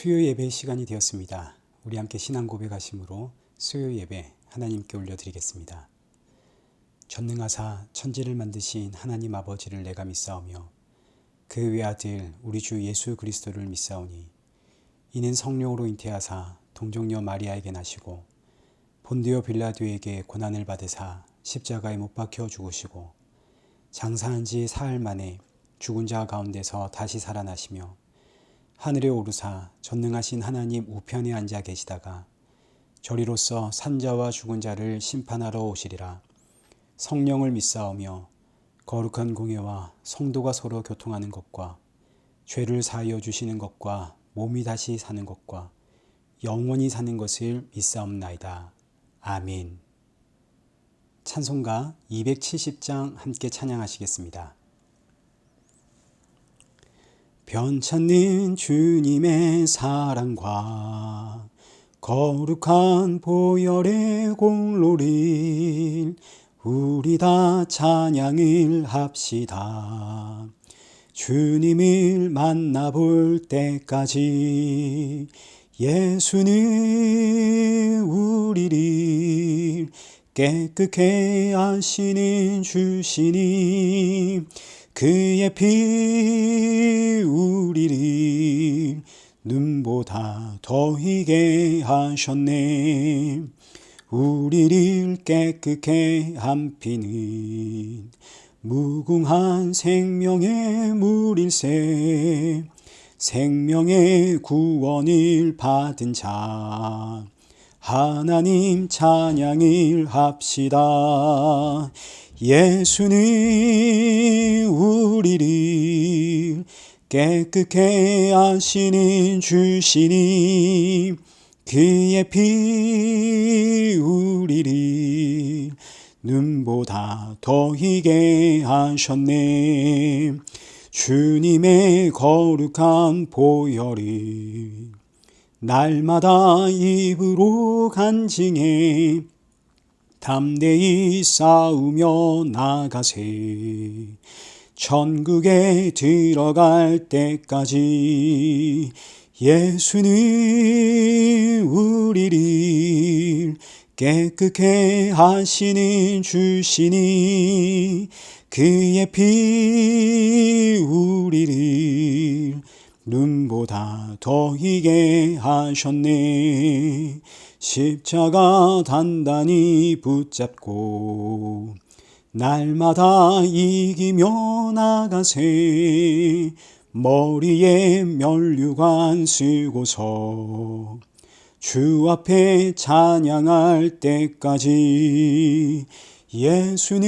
수요 예배 시간이 되었습니다. 우리 함께 신앙 고백하심으로 수요 예배 하나님께 올려드리겠습니다. 전능하사 천지를 만드신 하나님 아버지를 내가 믿사오며 그 외아들 우리 주 예수 그리스도를 믿사오니 이는 성령으로 잉태하사 동정녀 마리아에게 나시고 본디오 빌라도에게 고난을 받으사 십자가에 못 박혀 죽으시고 장사한 지 사흘 만에 죽은 자 가운데서 다시 살아나시며 하늘에 오르사 전능하신 하나님 우편에 앉아 계시다가 저리로서 산자와 죽은 자를 심판하러 오시리라. 성령을 믿사오며 거룩한 공예와 성도가 서로 교통하는 것과 죄를 사하여 주시는 것과 몸이 다시 사는 것과 영원히 사는 것을 믿사옵나이다. 아멘. 찬송가 270장 함께 찬양하시겠습니다. 변찮는 주님의 사랑과 거룩한 보혈의 공로를 우리 다 찬양을 합시다. 주님을 만나볼 때까지 예수는 우리를 깨끗게 하시는 주시니 그의 피 우리를 눈보다 더 희게 하셨네. 우리를 깨끗게 한 피는 무궁한 생명의 물일세. 생명의 구원을 받은 자 하나님 찬양을 합시다. 예수는 우리를 깨끗게 하시는 주시니 그의 피 우리를 눈보다 더 희게 하셨네. 주님의 거룩한 보혈을 날마다 입으로 간증해 담대히 싸우며 나가세. 천국에 들어갈 때까지 예수는 우리를 깨끗게 하시는 주시니 그의 피 우리를 눈보다 더 희게 하셨네. 십자가 단단히 붙잡고 날마다 이기며 나가세. 머리에 면류관 쓰고서 주 앞에 찬양할 때까지 예수는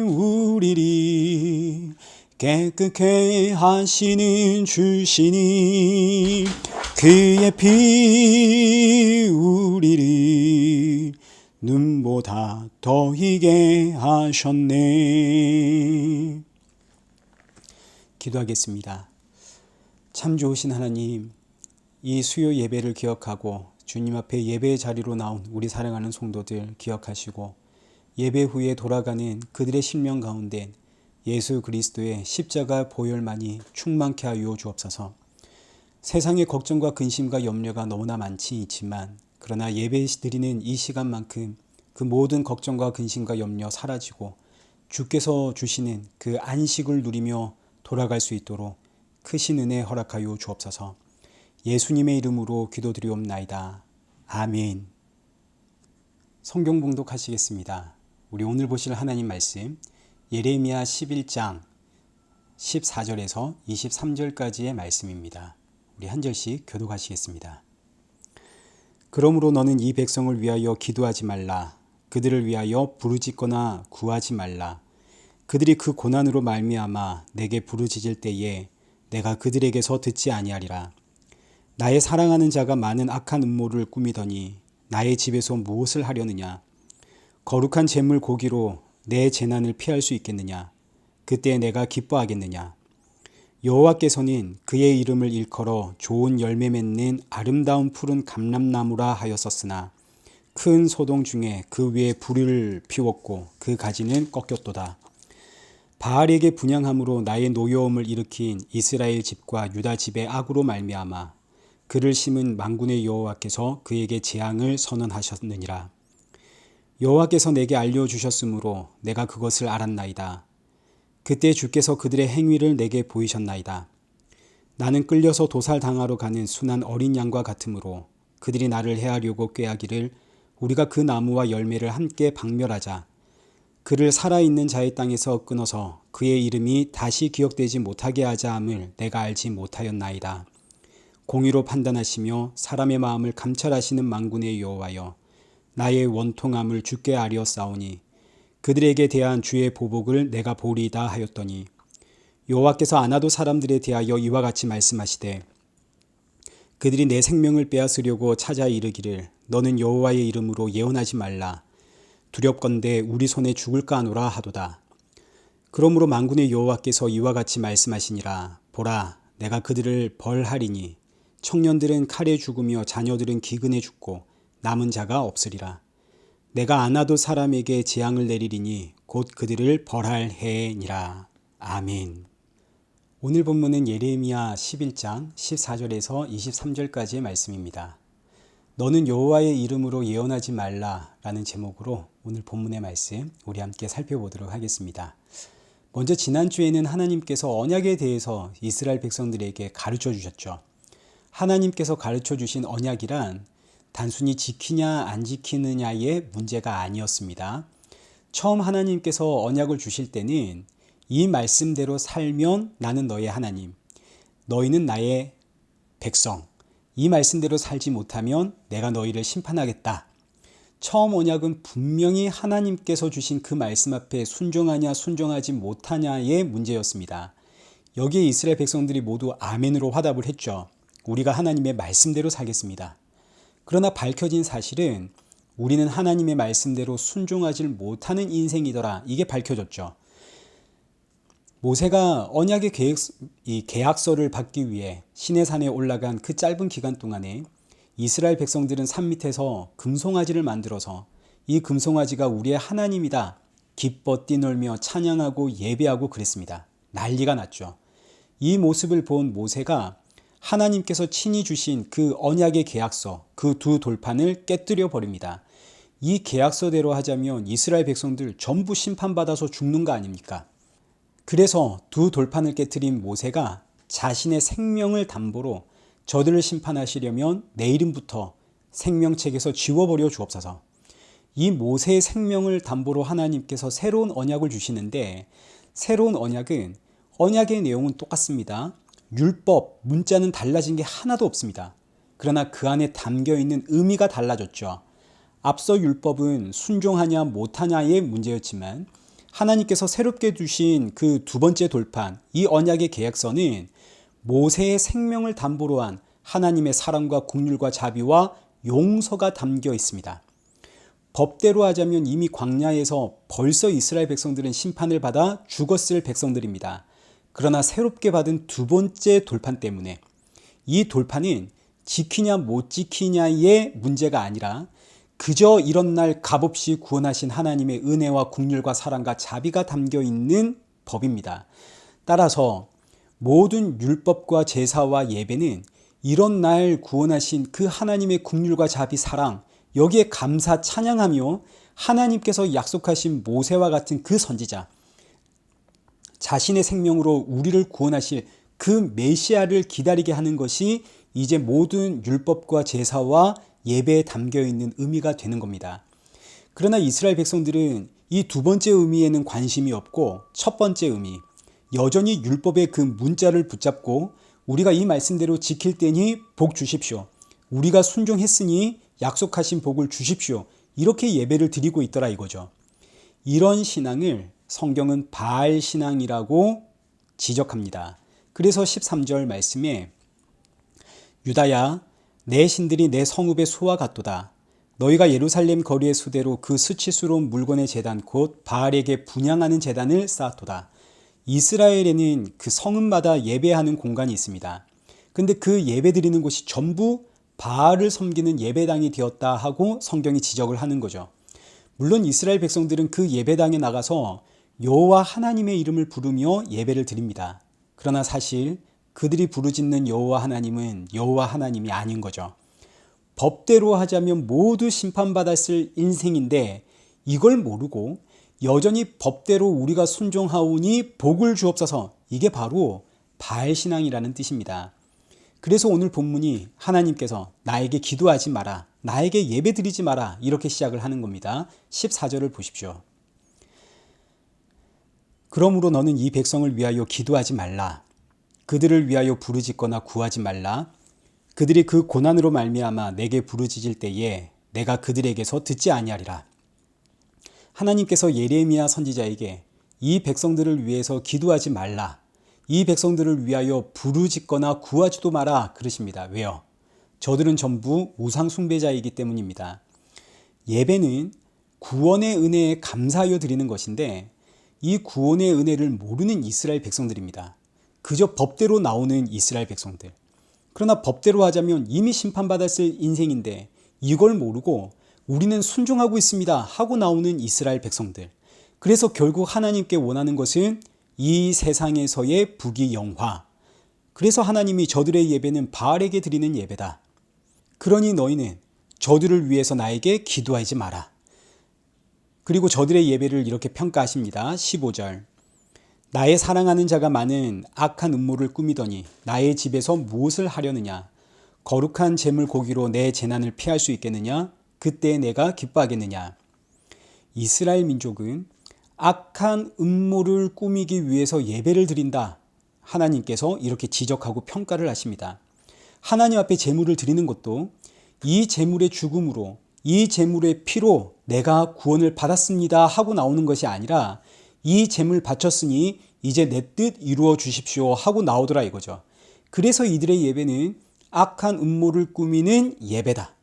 우리를 깨끗게 하시는 주시니 그의 피 우리를 눈보다 더 희게 하셨네. 기도하겠습니다. 참 좋으신 하나님, 이 수요 예배를 기억하고 주님 앞에 예배의 자리로 나온 우리 사랑하는 성도들 기억하시고 예배 후에 돌아가는 그들의 심령 가운데 예수 그리스도의 십자가 보혈만이 충만케 하여 주옵소서. 세상의 걱정과 근심과 염려가 너무나 많지 있지만 그러나 예배 드리는 이 시간만큼 그 모든 걱정과 근심과 염려 사라지고 주께서 주시는 그 안식을 누리며 돌아갈 수 있도록 크신 은혜 허락하여 주옵소서. 예수님의 이름으로 기도드리옵나이다. 아멘. 성경 봉독하시겠습니다. 우리 오늘 보실 하나님 말씀 예레미야 11장 14절에서 23절까지의 말씀입니다. 우리 한 절씩 교독하시겠습니다. 그러므로 너는 이 백성을 위하여 기도하지 말라. 그들을 위하여 부르짖거나 구하지 말라. 그들이 그 고난으로 말미암아 내게 부르짖을 때에 내가 그들에게서 듣지 아니하리라. 나의 사랑하는 자가 많은 악한 음모를 꾸미더니 나의 집에서 무엇을 하려느냐. 거룩한 제물 고기로 내 재난을 피할 수 있겠느냐. 그때 내가 기뻐하겠느냐. 여호와께서는 그의 이름을 일컬어 좋은 열매 맺는 아름다운 푸른 감람나무라 하였었으나 큰 소동 중에 그 위에 불을 피웠고 그 가지는 꺾였도다. 바알에게 분향함으로 나의 노여움을 일으킨 이스라엘 집과 유다 집의 악으로 말미암아 그를 심은 만군의 여호와께서 그에게 재앙을 선언하셨느니라. 여호와께서 내게 알려주셨으므로 내가 그것을 알았나이다. 그때 주께서 그들의 행위를 내게 보이셨나이다. 나는 끌려서 도살당하러 가는 순한 어린 양과 같으므로 그들이 나를 해하려고 꾀하기를 우리가 그 나무와 열매를 함께 박멸하자. 그를 살아있는 자의 땅에서 끊어서 그의 이름이 다시 기억되지 못하게 하자 함을 내가 알지 못하였나이다. 공의로 판단하시며 사람의 마음을 감찰하시는 만군의 여호와여, 나의 원통함을 주께 아뢰었사오니 그들에게 대한 주의 보복을 내가 보리이다 하였더니 여호와께서 아나도 사람들에 대하여 이와 같이 말씀하시되 그들이 내 생명을 빼앗으려고 찾아 이르기를 너는 여호와의 이름으로 예언하지 말라. 두렵건대 우리 손에 죽을까 하노라 하도다. 그러므로 만군의 여호와께서 이와 같이 말씀하시니라. 보라, 내가 그들을 벌하리니 청년들은 칼에 죽으며 자녀들은 기근에 죽고 남은 자가 없으리라. 내가 아나도 사람에게 재앙을 내리리니 곧 그들을 벌할 해니라. 아멘. 오늘 본문은 예레미야 11장 14절에서 23절까지의 말씀입니다. 너는 여호와의 이름으로 예언하지 말라 라는 제목으로 오늘 본문의 말씀 우리 함께 살펴보도록 하겠습니다. 먼저 지난주에는 하나님께서 언약에 대해서 이스라엘 백성들에게 가르쳐 주셨죠. 하나님께서 가르쳐 주신 언약이란 단순히 지키냐 안 지키느냐의 문제가 아니었습니다. 처음 하나님께서 언약을 주실 때는 이 말씀대로 살면 나는 너의 하나님, 너희는 나의 백성, 이 말씀대로 살지 못하면 내가 너희를 심판하겠다. 처음 언약은 분명히 하나님께서 주신 그 말씀 앞에 순종하냐 순종하지 못하냐의 문제였습니다. 여기에 이스라엘 백성들이 모두 아멘으로 화답을 했죠. 우리가 하나님의 말씀대로 살겠습니다. 그러나 밝혀진 사실은 우리는 하나님의 말씀대로 순종하지 못하는 인생이더라. 이게 밝혀졌죠. 모세가 언약의 계약서를 받기 위해 시내산에 올라간 그 짧은 기간 동안에 이스라엘 백성들은 산 밑에서 금송아지를 만들어서 이 금송아지가 우리의 하나님이다 기뻐 뛰놀며 찬양하고 예배하고 그랬습니다. 난리가 났죠. 이 모습을 본 모세가 하나님께서 친히 주신 그 언약의 계약서, 그 두 돌판을 깨뜨려 버립니다. 이 계약서대로 하자면 이스라엘 백성들 전부 심판받아서 죽는 거 아닙니까? 그래서 두 돌판을 깨뜨린 모세가 자신의 생명을 담보로 저들을 심판하시려면 내일부터 생명책에서 지워버려 주옵소서. 이 모세의 생명을 담보로 하나님께서 새로운 언약을 주시는데 새로운 언약의 내용은 똑같습니다. 율법, 문자는 달라진 게 하나도 없습니다. 그러나 그 안에 담겨있는 의미가 달라졌죠. 앞서 율법은 순종하냐 못하냐의 문제였지만 하나님께서 새롭게 주신 그 두 번째 돌판, 이 언약의 계약서는 모세의 생명을 담보로 한 하나님의 사랑과 긍휼과 자비와 용서가 담겨 있습니다. 법대로 하자면 이미 광야에서 벌써 이스라엘 백성들은 심판을 받아 죽었을 백성들입니다. 그러나 새롭게 받은 두 번째 돌판 때문에 이 돌판은 지키냐 못 지키냐의 문제가 아니라 그저 이런 날 값없이 구원하신 하나님의 은혜와 긍휼과 사랑과 자비가 담겨 있는 법입니다. 따라서 모든 율법과 제사와 예배는 이런 날 구원하신 그 하나님의 긍휼과 자비 사랑 여기에 감사 찬양하며 하나님께서 약속하신 모세와 같은 그 선지자 자신의 생명으로 우리를 구원하실 그 메시아를 기다리게 하는 것이 이제 모든 율법과 제사와 예배에 담겨있는 의미가 되는 겁니다. 그러나 이스라엘 백성들은 이 두 번째 의미에는 관심이 없고 첫 번째 의미, 여전히 율법의 그 문자를 붙잡고 우리가 이 말씀대로 지킬 때니 복 주십시오. 우리가 순종했으니 약속하신 복을 주십시오. 이렇게 예배를 드리고 있더라 이거죠. 이런 신앙을 성경은 바알 신앙이라고 지적합니다. 그래서 13절 말씀에 유다야 내 신들이 내 성읍의 소와 같도다. 너희가 예루살렘 거리의 수대로 그 수치스러운 물건의 제단 곧 바알에게 분향하는 제단을 쌓았도다. 이스라엘에는 그 성읍마다 예배하는 공간이 있습니다. 근데 그 예배 드리는 곳이 전부 바알을 섬기는 예배당이 되었다 하고 성경이 지적을 하는 거죠. 물론 이스라엘 백성들은 그 예배당에 나가서 여호와 하나님의 이름을 부르며 예배를 드립니다. 그러나 사실 그들이 부르짖는 여호와 하나님은 여호와 하나님이 아닌 거죠. 법대로 하자면 모두 심판받았을 인생인데 이걸 모르고 여전히 법대로 우리가 순종하오니 복을 주옵소서. 이게 바로 바알신앙이라는 뜻입니다. 그래서 오늘 본문이 하나님께서 나에게 기도하지 마라, 나에게 예배드리지 마라 이렇게 시작을 하는 겁니다. 14절을 보십시오. 그러므로 너는 이 백성을 위하여 기도하지 말라. 그들을 위하여 부르짖거나 구하지 말라. 그들이 그 고난으로 말미암아 내게 부르짖을 때에 내가 그들에게서 듣지 아니하리라. 하나님께서 예레미야 선지자에게 이 백성들을 위해서 기도하지 말라, 이 백성들을 위하여 부르짖거나 구하지도 마라 그러십니다. 왜요? 저들은 전부 우상 숭배자이기 때문입니다. 예배는 구원의 은혜에 감사하여 드리는 것인데 이 구원의 은혜를 모르는 이스라엘 백성들입니다. 그저 법대로 나오는 이스라엘 백성들. 그러나 법대로 하자면 이미 심판받았을 인생인데 이걸 모르고 우리는 순종하고 있습니다 하고 나오는 이스라엘 백성들. 그래서 결국 하나님께 원하는 것은 이 세상에서의 부귀영화. 그래서 하나님이 저들의 예배는 바알에게 드리는 예배다. 그러니 너희는 저들을 위해서 나에게 기도하지 마라. 그리고 저들의 예배를 이렇게 평가하십니다. 15절. 나의 사랑하는 자가 많은 악한 음모를 꾸미더니 나의 집에서 무엇을 하려느냐? 거룩한 제물 고기로 내 재난을 피할 수 있겠느냐? 그때 내가 기뻐하겠느냐? 이스라엘 민족은 악한 음모를 꾸미기 위해서 예배를 드린다. 하나님께서 이렇게 지적하고 평가를 하십니다. 하나님 앞에 제물을 드리는 것도 이 제물의 죽음으로, 이 제물의 피로 내가 구원을 받았습니다 하고 나오는 것이 아니라 이 제물 바쳤으니 이제 내 뜻 이루어 주십시오 하고 나오더라 이거죠. 그래서 이들의 예배는 악한 음모를 꾸미는 예배다.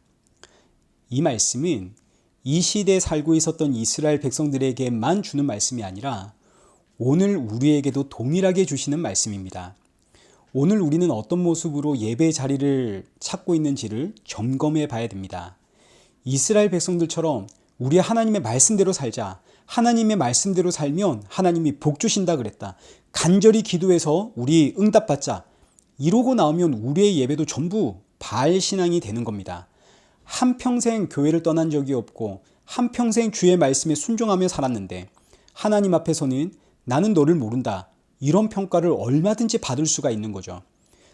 이 말씀은 이 시대에 살고 있었던 이스라엘 백성들에게만 주는 말씀이 아니라 오늘 우리에게도 동일하게 주시는 말씀입니다. 오늘 우리는 어떤 모습으로 예배 자리를 찾고 있는지를 점검해 봐야 됩니다. 이스라엘 백성들처럼 우리 하나님의 말씀대로 살자, 하나님의 말씀대로 살면 하나님이 복 주신다 그랬다, 간절히 기도해서 우리 응답받자, 이러고 나오면 우리의 예배도 전부 바알 신앙이 되는 겁니다. 한평생 교회를 떠난 적이 없고 한평생 주의 말씀에 순종하며 살았는데 하나님 앞에서는 나는 너를 모른다, 이런 평가를 얼마든지 받을 수가 있는 거죠.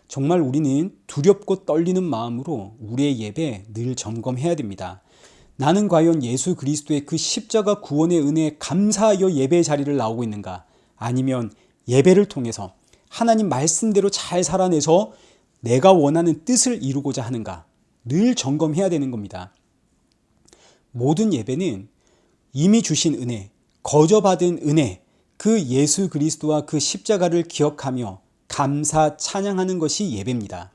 정말 우리는 두렵고 떨리는 마음으로 우리의 예배 늘 점검해야 됩니다. 나는 과연 예수 그리스도의 그 십자가 구원의 은혜에 감사하여 예배의 자리를 나오고 있는가? 아니면 예배를 통해서 하나님 말씀대로 잘 살아내서 내가 원하는 뜻을 이루고자 하는가? 늘 점검해야 되는 겁니다. 모든 예배는 이미 주신 은혜, 거저받은 은혜, 그 예수 그리스도와 그 십자가를 기억하며 감사 찬양하는 것이 예배입니다.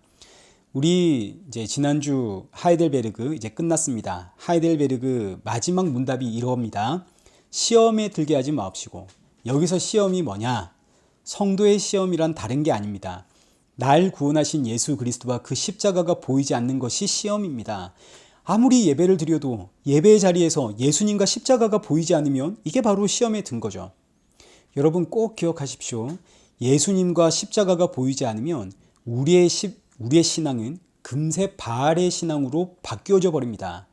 우리 이제 지난주 하이델베르그 이제 끝났습니다. 하이델베르그 마지막 문답이 이럽니다. 시험에 들게 하지 마옵시고. 여기서 시험이 뭐냐? 성도의 시험이란 다른 게 아닙니다. 날 구원하신 예수 그리스도와 그 십자가가 보이지 않는 것이 시험입니다. 아무리 예배를 드려도 예배의 자리에서 예수님과 십자가가 보이지 않으면 이게 바로 시험에 든 거죠. 여러분 꼭 기억하십시오. 예수님과 십자가가 보이지 않으면 우리의 신앙은 금세 바알의 신앙으로 바뀌어져 버립니다.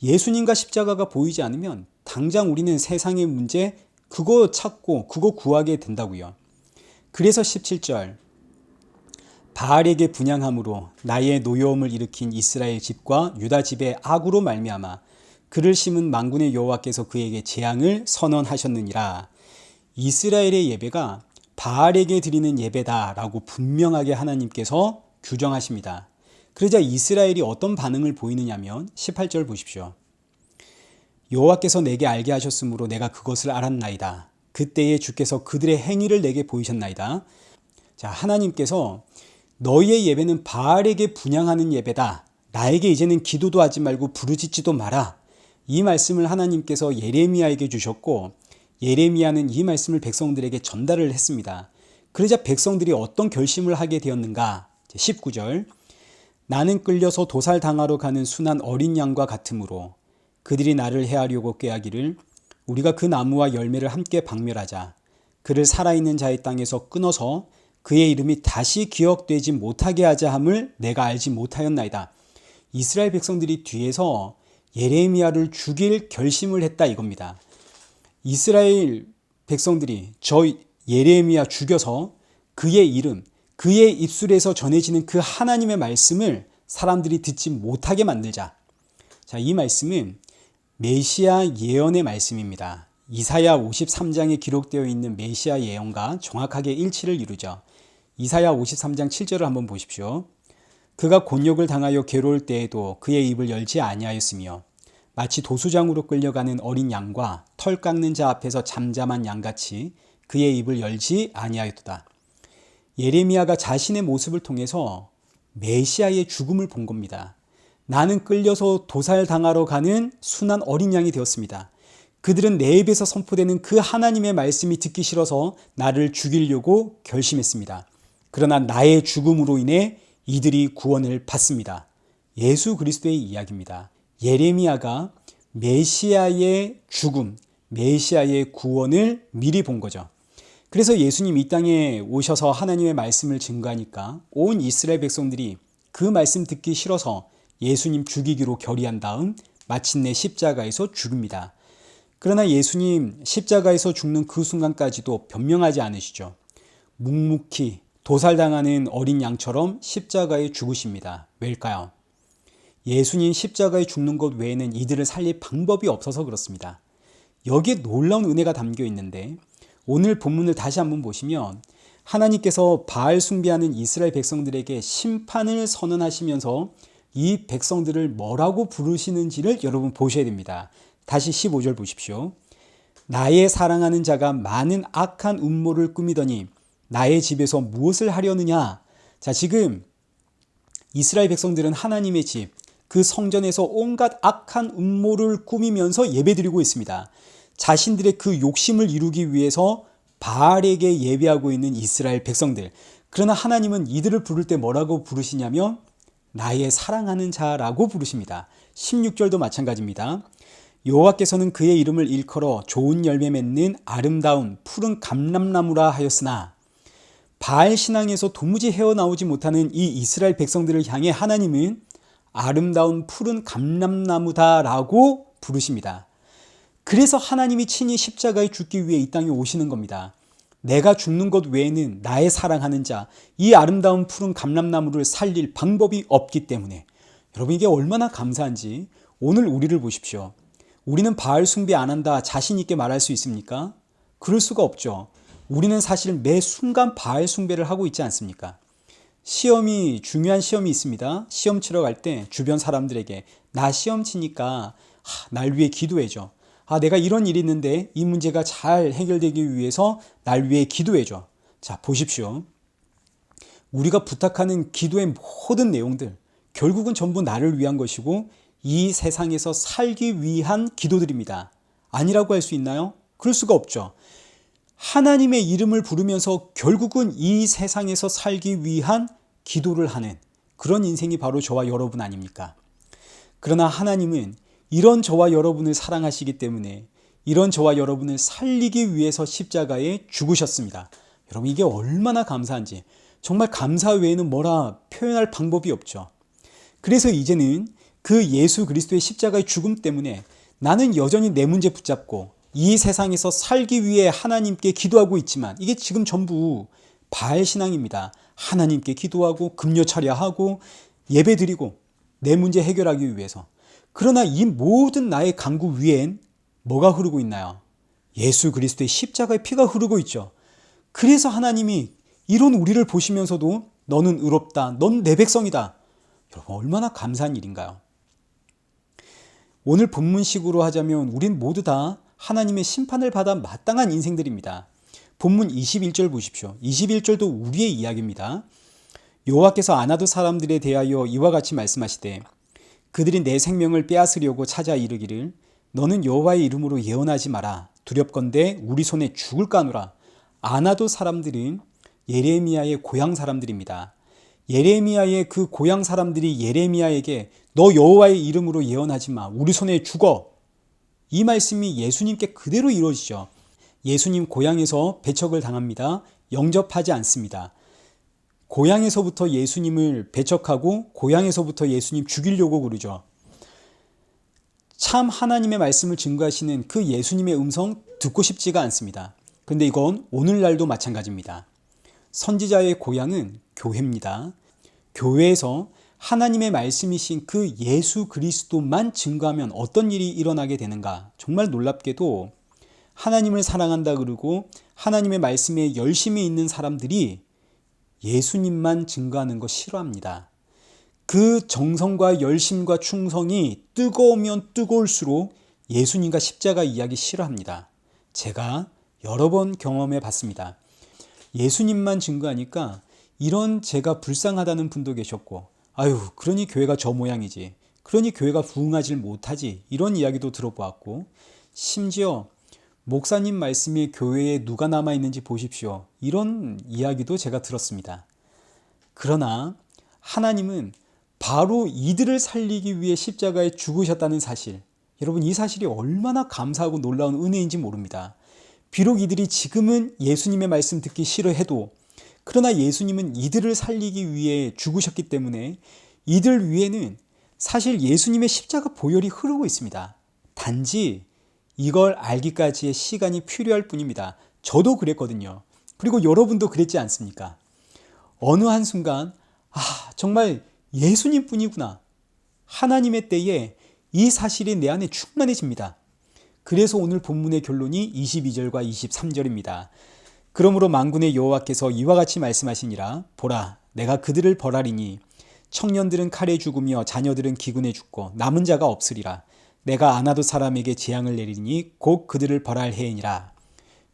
예수님과 십자가가 보이지 않으면 당장 우리는 세상의 문제 그거 찾고 그거 구하게 된다고요. 그래서 17절 바알에게 분향함으로 나의 노여움을 일으킨 이스라엘 집과 유다 집의 악으로 말미암아 그를 심은 만군의 여호와께서 그에게 재앙을 선언하셨느니라. 이스라엘의 예배가 바알에게 드리는 예배다라고 분명하게 하나님께서 규정하십니다. 그러자 이스라엘이 어떤 반응을 보이느냐면 18절 보십시오. 여호와께서 내게 알게 하셨으므로 내가 그것을 알았나이다. 그때에 주께서 그들의 행위를 내게 보이셨나이다. 자, 하나님께서 너희의 예배는 바알에게 분향하는 예배다. 나에게 이제는 기도도 하지 말고 부르짖지도 마라. 이 말씀을 하나님께서 예레미야에게 주셨고 예레미야는 이 말씀을 백성들에게 전달을 했습니다. 그러자 백성들이 어떤 결심을 하게 되었는가? 19절 나는 끌려서 도살당하러 가는 순한 어린 양과 같으므로 그들이 나를 해하려고 꾀하기를 우리가 그 나무와 열매를 함께 박멸하자. 그를 살아있는 자의 땅에서 끊어서 그의 이름이 다시 기억되지 못하게 하자 함을 내가 알지 못하였나이다. 이스라엘 백성들이 뒤에서 예레미야를 죽일 결심을 했다 이겁니다. 이스라엘 백성들이 저 예레미야 죽여서 그의 이름, 그의 입술에서 전해지는 그 하나님의 말씀을 사람들이 듣지 못하게 만들자. 자, 이 말씀은 메시아 예언의 말씀입니다. 이사야 53장에 기록되어 있는 메시아 예언과 정확하게 일치를 이루죠. 이사야 53장 7절을 한번 보십시오. 그가 곤욕을 당하여 괴로울 때에도 그의 입을 열지 아니하였으며 마치 도수장으로 끌려가는 어린 양과 털 깎는 자 앞에서 잠잠한 양같이 그의 입을 열지 아니하였도다. 예레미야가 자신의 모습을 통해서 메시아의 죽음을 본 겁니다. 나는 끌려서 도살당하러 가는 순한 어린 양이 되었습니다. 그들은 내 입에서 선포되는 그 하나님의 말씀이 듣기 싫어서 나를 죽이려고 결심했습니다. 그러나 나의 죽음으로 인해 이들이 구원을 받습니다. 예수 그리스도의 이야기입니다. 예레미야가 메시아의 죽음, 메시아의 구원을 미리 본 거죠. 그래서 예수님 이 땅에 오셔서 하나님의 말씀을 증거하니까 온 이스라엘 백성들이 그 말씀 듣기 싫어서 예수님 죽이기로 결의한 다음 마침내 십자가에서 죽습니다. 그러나 예수님 십자가에서 죽는 그 순간까지도 변명하지 않으시죠. 묵묵히 도살당하는 어린 양처럼 십자가에 죽으십니다. 왜일까요? 예수님 십자가에 죽는 것 외에는 이들을 살릴 방법이 없어서 그렇습니다. 여기에 놀라운 은혜가 담겨 있는데 오늘 본문을 다시 한번 보시면 하나님께서 바알 숭배하는 이스라엘 백성들에게 심판을 선언하시면서 이 백성들을 뭐라고 부르시는지를 여러분 보셔야 됩니다. 다시 15절 보십시오. 나의 사랑하는 자가 많은 악한 음모를 꾸미더니 나의 집에서 무엇을 하려느냐. 자, 지금 이스라엘 백성들은 하나님의 집, 그 성전에서 온갖 악한 음모를 꾸미면서 예배드리고 있습니다. 자신들의 그 욕심을 이루기 위해서 바알에게 예배하고 있는 이스라엘 백성들. 그러나 하나님은 이들을 부를 때 뭐라고 부르시냐면 나의 사랑하는 자라고 부르십니다. 16절도 마찬가지입니다. 여호와께서는 그의 이름을 일컬어 좋은 열매 맺는 아름다운 푸른 감람나무라 하였으나 바알 신앙에서 도무지 헤어나오지 못하는 이 이스라엘 백성들을 향해 하나님은 아름다운 푸른 감람나무다라고 부르십니다. 그래서 하나님이 친히 십자가에 죽기 위해 이 땅에 오시는 겁니다. 내가 죽는 것 외에는 나의 사랑하는 자, 이 아름다운 푸른 감람나무를 살릴 방법이 없기 때문에 여러분 이게 얼마나 감사한지 오늘 우리를 보십시오. 우리는 바알 숭배 안 한다 자신 있게 말할 수 있습니까? 그럴 수가 없죠. 우리는 사실 매 순간 바알 숭배를 하고 있지 않습니까? 중요한 시험이 있습니다. 시험 치러 갈 때 주변 사람들에게 나 시험 치니까 날 위해 기도해줘. 내가 이런 일이 있는데 이 문제가 잘 해결되기 위해서 날 위해 기도해줘. 자, 보십시오. 우리가 부탁하는 기도의 모든 내용들 결국은 전부 나를 위한 것이고 이 세상에서 살기 위한 기도들입니다. 아니라고 할 수 있나요? 그럴 수가 없죠. 하나님의 이름을 부르면서 결국은 이 세상에서 살기 위한 기도를 하는 그런 인생이 바로 저와 여러분 아닙니까? 그러나 하나님은 이런 저와 여러분을 사랑하시기 때문에 이런 저와 여러분을 살리기 위해서 십자가에 죽으셨습니다. 여러분 이게 얼마나 감사한지 정말 감사 외에는 뭐라 표현할 방법이 없죠. 그래서 이제는 그 예수 그리스도의 십자가의 죽음 때문에 나는 여전히 내 문제 붙잡고 이 세상에서 살기 위해 하나님께 기도하고 있지만 이게 지금 전부 바알 신앙입니다. 하나님께 기도하고 금요 차려하고 예배드리고 내 문제 해결하기 위해서. 그러나 이 모든 나의 간구 위엔 뭐가 흐르고 있나요? 예수 그리스도의 십자가의 피가 흐르고 있죠. 그래서 하나님이 이런 우리를 보시면서도 너는 의롭다. 넌 내 백성이다. 여러분 얼마나 감사한 일인가요? 오늘 본문식으로 하자면 우린 모두 다 하나님의 심판을 받아 마땅한 인생들입니다. 본문 21절 보십시오. 21절도 우리의 이야기입니다. 여호와께서 아나도 사람들에 대하여 이와 같이 말씀하시되 그들이 내 생명을 빼앗으려고 찾아 이르기를 너는 여호와의 이름으로 예언하지 마라. 두렵건대 우리 손에 죽을까 하노라. 아나도 사람들은 예레미야의 고향 사람들입니다. 예레미야의 그 고향 사람들이 예레미야에게 너 여호와의 이름으로 예언하지 마. 우리 손에 죽어. 이 말씀이 예수님께 그대로 이루어지죠. 예수님 고향에서 배척을 당합니다. 영접하지 않습니다. 고향에서부터 예수님을 배척하고 고향에서부터 예수님 죽이려고 그러죠. 참 하나님의 말씀을 증거하시는 그 예수님의 음성 듣고 싶지가 않습니다. 근데 이건 오늘날도 마찬가지입니다. 선지자의 고향은 교회입니다. 교회에서 하나님의 말씀이신 그 예수 그리스도만 증거하면 어떤 일이 일어나게 되는가? 정말 놀랍게도 하나님을 사랑한다 그러고 하나님의 말씀에 열심히 있는 사람들이 예수님만 증거하는 거 싫어합니다. 그 정성과 열심과 충성이 뜨거우면 뜨거울수록 예수님과 십자가 이야기 싫어합니다. 제가 여러 번 경험해 봤습니다. 예수님만 증거하니까 이런 제가 불쌍하다는 분도 계셨고, 아유, 그러니 교회가 저 모양이지, 그러니 교회가 부흥하질 못하지, 이런 이야기도 들어보았고, 심지어 목사님 말씀이 교회에 누가 남아있는지 보십시오, 이런 이야기도 제가 들었습니다. 그러나 하나님은 바로 이들을 살리기 위해 십자가에 죽으셨다는 사실, 여러분 이 사실이 얼마나 감사하고 놀라운 은혜인지 모릅니다. 비록 이들이 지금은 예수님의 말씀 듣기 싫어해도, 그러나 예수님은 이들을 살리기 위해 죽으셨기 때문에 이들 위에는 사실 예수님의 십자가 보혈이 흐르고 있습니다. 단지 이걸 알기까지의 시간이 필요할 뿐입니다. 저도 그랬거든요. 그리고 여러분도 그랬지 않습니까? 어느 한순간 정말 예수님 뿐이구나, 하나님의 때에 이 사실이 내 안에 충만해집니다. 그래서 오늘 본문의 결론이 22절과 23절입니다. 그러므로 만군의 여호와께서 이와 같이 말씀하시니라. 보라, 내가 그들을 벌하리니 청년들은 칼에 죽으며 자녀들은 기근에 죽고 남은 자가 없으리라. 내가 아나도 사람에게 재앙을 내리니 곧 그들을 벌할 해이니라.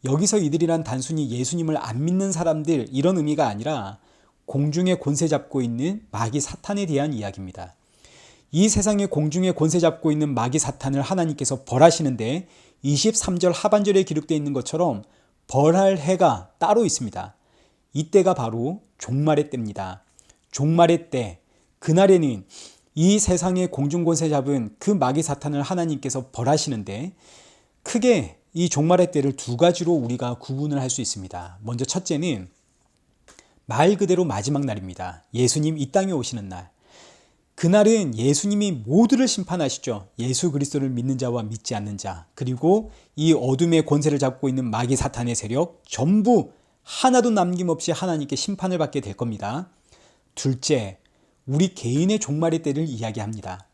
여기서 이들이란 단순히 예수님을 안 믿는 사람들, 이런 의미가 아니라 공중에 권세 잡고 있는 마귀 사탄에 대한 이야기입니다. 이 세상에 공중에 권세 잡고 있는 마귀 사탄을 하나님께서 벌하시는데 23절 하반절에 기록되어 있는 것처럼 벌할 해가 따로 있습니다. 이때가 바로 종말의 때입니다. 종말의 때, 그날에는 이 세상에 공중 권세 잡은 그 마귀 사탄을 하나님께서 벌하시는데, 크게 이 종말의 때를 두 가지로 우리가 구분을 할 수 있습니다. 먼저 첫째는 말 그대로 마지막 날입니다. 예수님 이 땅에 오시는 날. 그날은 예수님이 모두를 심판하시죠. 예수 그리스도를 믿는 자와 믿지 않는 자, 그리고 이 어둠의 권세를 잡고 있는 마귀 사탄의 세력 전부 하나도 남김없이 하나님께 심판을 받게 될 겁니다. 둘째, 우리 개인의 종말의 때를 이야기합니다.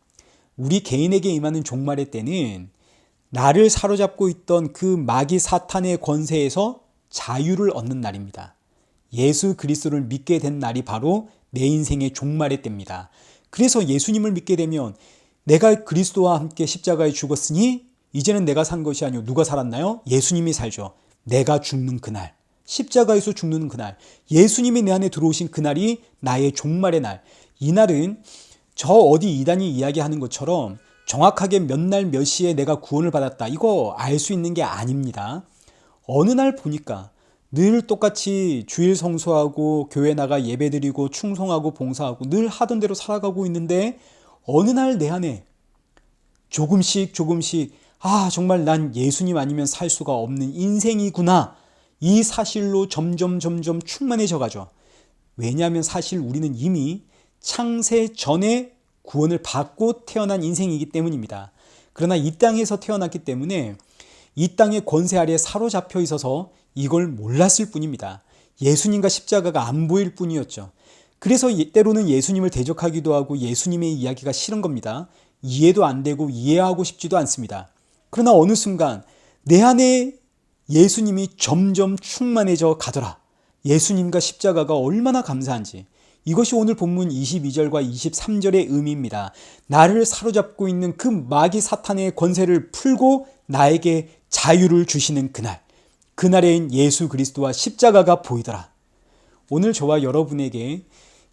우리 개인에게 임하는 종말의 때는 나를 사로잡고 있던 그 마귀 사탄의 권세에서 자유를 얻는 날입니다. 예수 그리스도를 믿게 된 날이 바로 내 인생의 종말의 때입니다. 그래서 예수님을 믿게 되면 내가 그리스도와 함께 십자가에 죽었으니 이제는 내가 산 것이 아니오 누가 살았나요? 예수님이 살죠. 내가 죽는 그날, 십자가에서 죽는 그날, 예수님이 내 안에 들어오신 그날이 나의 종말의 날. 이 날은 저 어디 이단이 이야기하는 것처럼 정확하게 몇 날 몇 시에 내가 구원을 받았다, 이거 알 수 있는 게 아닙니다. 어느 날 보니까 늘 똑같이 주일 성수하고 교회 나가 예배드리고 충성하고 봉사하고 늘 하던 대로 살아가고 있는데, 어느 날 내 안에 조금씩 정말 난 예수님 아니면 살 수가 없는 인생이구나, 이 사실로 점점 충만해져 가죠. 왜냐하면 사실 우리는 이미 창세 전에 구원을 받고 태어난 인생이기 때문입니다. 그러나 이 땅에서 태어났기 때문에 이 땅의 권세 아래에 사로잡혀 있어서 이걸 몰랐을 뿐입니다. 예수님과 십자가가 안 보일 뿐이었죠. 그래서 때로는 예수님을 대적하기도 하고 예수님의 이야기가 싫은 겁니다. 이해도 안 되고 이해하고 싶지도 않습니다. 그러나 어느 순간 내 안에 예수님이 점점 충만해져 가더라. 예수님과 십자가가 얼마나 감사한지. 이것이 오늘 본문 22절과 23절의 의미입니다. 나를 사로잡고 있는 그 마귀 사탄의 권세를 풀고 나에게 자유를 주시는 그날. 그날엔 예수 그리스도와 십자가가 보이더라. 오늘 저와 여러분에게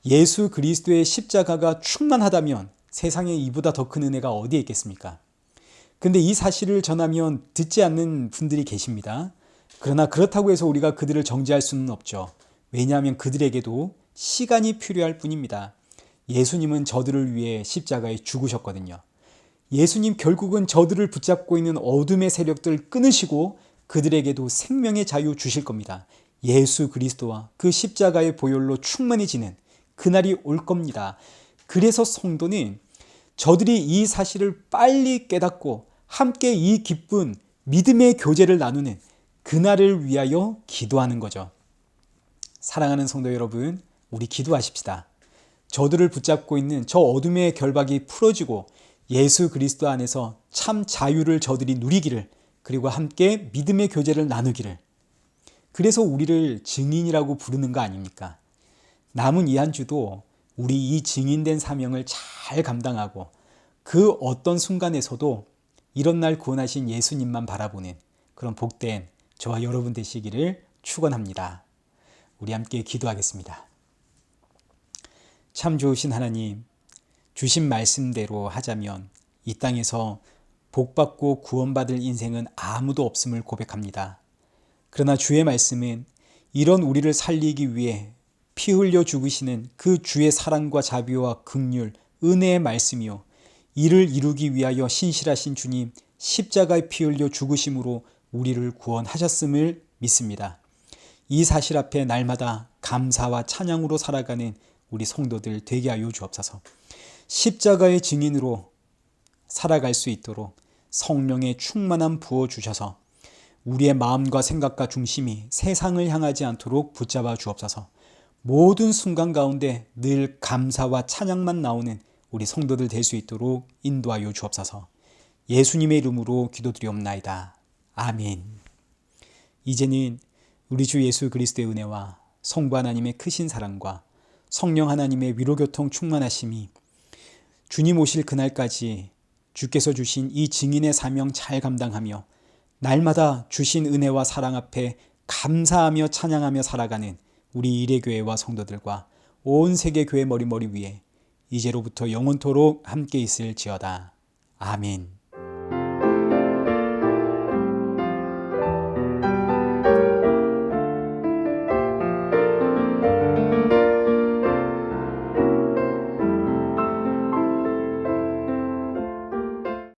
예수 그리스도의 십자가가 충만하다면 세상에 이보다 더 큰 은혜가 어디에 있겠습니까? 근데 이 사실을 전하면 듣지 않는 분들이 계십니다. 그러나 그렇다고 해서 우리가 그들을 정죄할 수는 없죠. 왜냐하면 그들에게도 시간이 필요할 뿐입니다. 예수님은 저들을 위해 십자가에 죽으셨거든요. 예수님 결국은 저들을 붙잡고 있는 어둠의 세력들을 끊으시고 그들에게도 생명의 자유 주실 겁니다. 예수 그리스도와 그 십자가의 보혈로 충만해지는 그날이 올 겁니다. 그래서 성도는 저들이 이 사실을 빨리 깨닫고 함께 이 기쁜 믿음의 교제를 나누는 그날을 위하여 기도하는 거죠. 사랑하는 성도 여러분, 우리 기도하십시다. 저들을 붙잡고 있는 저 어둠의 결박이 풀어지고 예수 그리스도 안에서 참 자유를 저들이 누리기를, 그리고 함께 믿음의 교제를 나누기를. 그래서 우리를 증인이라고 부르는 거 아닙니까? 남은 이 한 주도 우리 이 증인된 사명을 잘 감당하고 그 어떤 순간에서도 이런 날 구원하신 예수님만 바라보는 그런 복된 저와 여러분 되시기를 축원합니다. 우리 함께 기도하겠습니다. 참 좋으신 하나님, 주신 말씀대로 하자면 이 땅에서 복받고 구원받을 인생은 아무도 없음을 고백합니다. 그러나 주의 말씀은 이런 우리를 살리기 위해 피 흘려 죽으시는 그 주의 사랑과 자비와 긍휼, 은혜의 말씀이요, 이를 이루기 위하여 신실하신 주님 십자가에 피 흘려 죽으심으로 우리를 구원하셨음을 믿습니다. 이 사실 앞에 날마다 감사와 찬양으로 살아가는 우리 성도들 되게 하여 주옵소서. 십자가의 증인으로 살아갈 수 있도록 성령의 충만함 부어주셔서 우리의 마음과 생각과 중심이 세상을 향하지 않도록 붙잡아 주옵소서. 모든 순간 가운데 늘 감사와 찬양만 나오는 우리 성도들 될 수 있도록 인도하여 주옵소서. 예수님의 이름으로 기도드리옵나이다. 아멘. 이제는 우리 주 예수 그리스도의 은혜와 성부 하나님의 크신 사랑과 성령 하나님의 위로교통 충만하심이 주님 오실 그날까지 주께서 주신 이 증인의 사명 잘 감당하며 날마다 주신 은혜와 사랑 앞에 감사하며 찬양하며 살아가는 우리 이레교회와 성도들과 온 세계 교회 머리머리 위에 이제로부터 영원토록 함께 있을지어다. 아멘.